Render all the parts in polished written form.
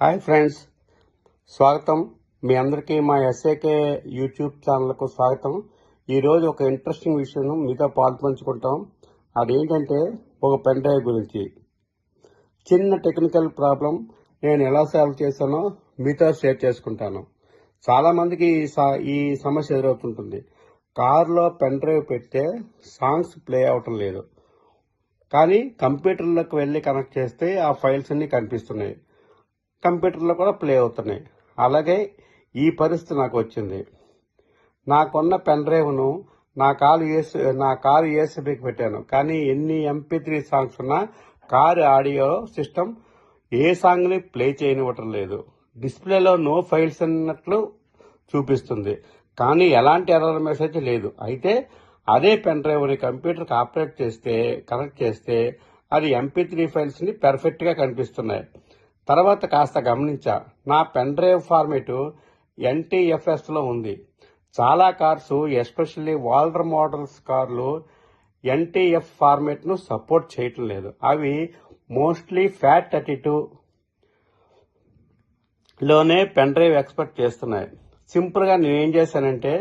Hi friends, స్వాగతం. మీ అందరికీ మా ఎస్ఏకే యూట్యూబ్ ఛానల్కు స్వాగతం. ఈరోజు ఒక ఇంట్రెస్టింగ్ విషయం మీతో పాల్పంచుకుంటాం. అదేంటంటే ఒక పెన్ డ్రైవ్ గురించి చిన్న టెక్నికల్ ప్రాబ్లం నేను ఎలా సాల్వ్ చేశానో మీతో షేర్ చేసుకుంటాను. చాలామందికి ఈ సమస్య ఎదురవుతుంటుంది. కారులో పెన్ డ్రైవ్ పెడితే సాంగ్స్ ప్లే అవటం లేదు, కానీ కంప్యూటర్లోకి వెళ్ళి కనెక్ట్ చేస్తే ఆ ఫైల్స్ అన్నీ కనిపిస్తున్నాయి, కంప్యూటర్లో కూడా ప్లే అవుతున్నాయి. అలాగే ఈ పరిస్థితి నాకు వచ్చింది. నాకున్న పెన్ డ్రైవ్ను నా కారు యూఎస్బీకి పెట్టాను, కానీ ఎన్ని MP3 సాంగ్స్ ఉన్నా కారు ఆడియో సిస్టమ్ ఏ సాంగ్ని ప్లే చేయనివ్వటం లేదు. డిస్ప్లేలో నో ఫైల్స్ అన్నట్లు చూపిస్తుంది, కానీ ఎలాంటి ఎర్రర్ మెసేజ్ లేదు. అయితే అదే పెన్ డ్రైవ్ని కంప్యూటర్కి కనెక్ట్ చేస్తే అది MP3 ఫైల్స్ని పర్ఫెక్ట్గా కనిపిస్తున్నాయి. తర్వాత కాస్త గమనించా, నా పెన్ డ్రైవ్ ఫార్మేటు NTFSలో ఉంది. చాలా కార్స్, ఎస్పెషల్లీ వాల్డర్ మోడల్స్ కార్లు NTF ఫార్మేట్ను సపోర్ట్ చేయటం లేదు. అవి మోస్ట్లీ FAT32లోనే పెన్ డ్రైవ్ ఎక్స్పెక్ట్ చేస్తున్నాయి. సింపుల్గా నేనేం చేశానంటే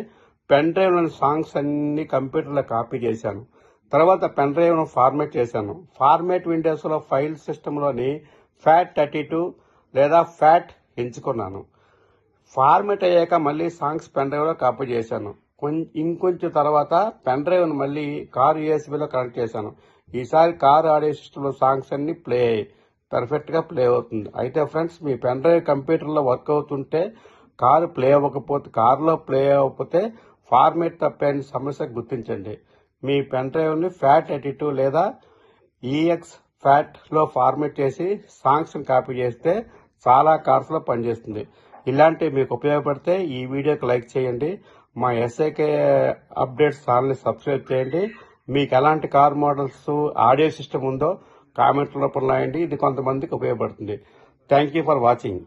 పెన్ డ్రైవ్లోని సాంగ్స్ అన్ని కంప్యూటర్లో కాపీ చేశాను. తర్వాత పెన్ డ్రైవ్ను ఫార్మేట్ చేశాను. ఫార్మేట్ విండోస్లో ఫైల్ సిస్టంలోని FAT32 లేదా ఫ్యాట్ ఎంచుకున్నాను. ఫార్మేట్ అయ్యాక మళ్ళీ సాంగ్స్ పెన్ డ్రైవ్లో కాపీ చేశాను. ఇంకొంచెం తర్వాత పెన్ డ్రైవ్ను మళ్ళీ కారు యూఎస్బీలో కనెక్ట్ చేశాను. ఈసారి కారు ఆడియో సిస్టంలో సాంగ్స్ అన్ని ప్లే అయ్యాయి, పర్ఫెక్ట్గా ప్లే అవుతుంది. అయితే ఫ్రెండ్స్, మీ పెన్ డ్రైవ్ కంప్యూటర్లో వర్క్ అవుతుంటే కారులో ప్లే అవ్వకపోతే ఫార్మేట్ తప్పే సమస్య గుర్తించండి. మీ పెన్ డ్రైవ్ని FAT32 లేదా EXFATలో ఫార్మేట్ చేసి సాంగ్స్ని కాపీ చేస్తే చాలా కార్స్లో పనిచేస్తుంది. ఇలాంటివి మీకు ఉపయోగపడితే ఈ వీడియోకి లైక్ చేయండి. మా ఎస్ఏకే అప్డేట్స్ ఛానల్ని సబ్స్క్రైబ్ చేయండి. మీకు ఎలాంటి కార్ మోడల్స్ ఆడియో సిస్టమ్ ఉందో కామెంట్ రూపంలో రాయండి. ఇది కొంతమందికి ఉపయోగపడుతుంది. Thank you for watching.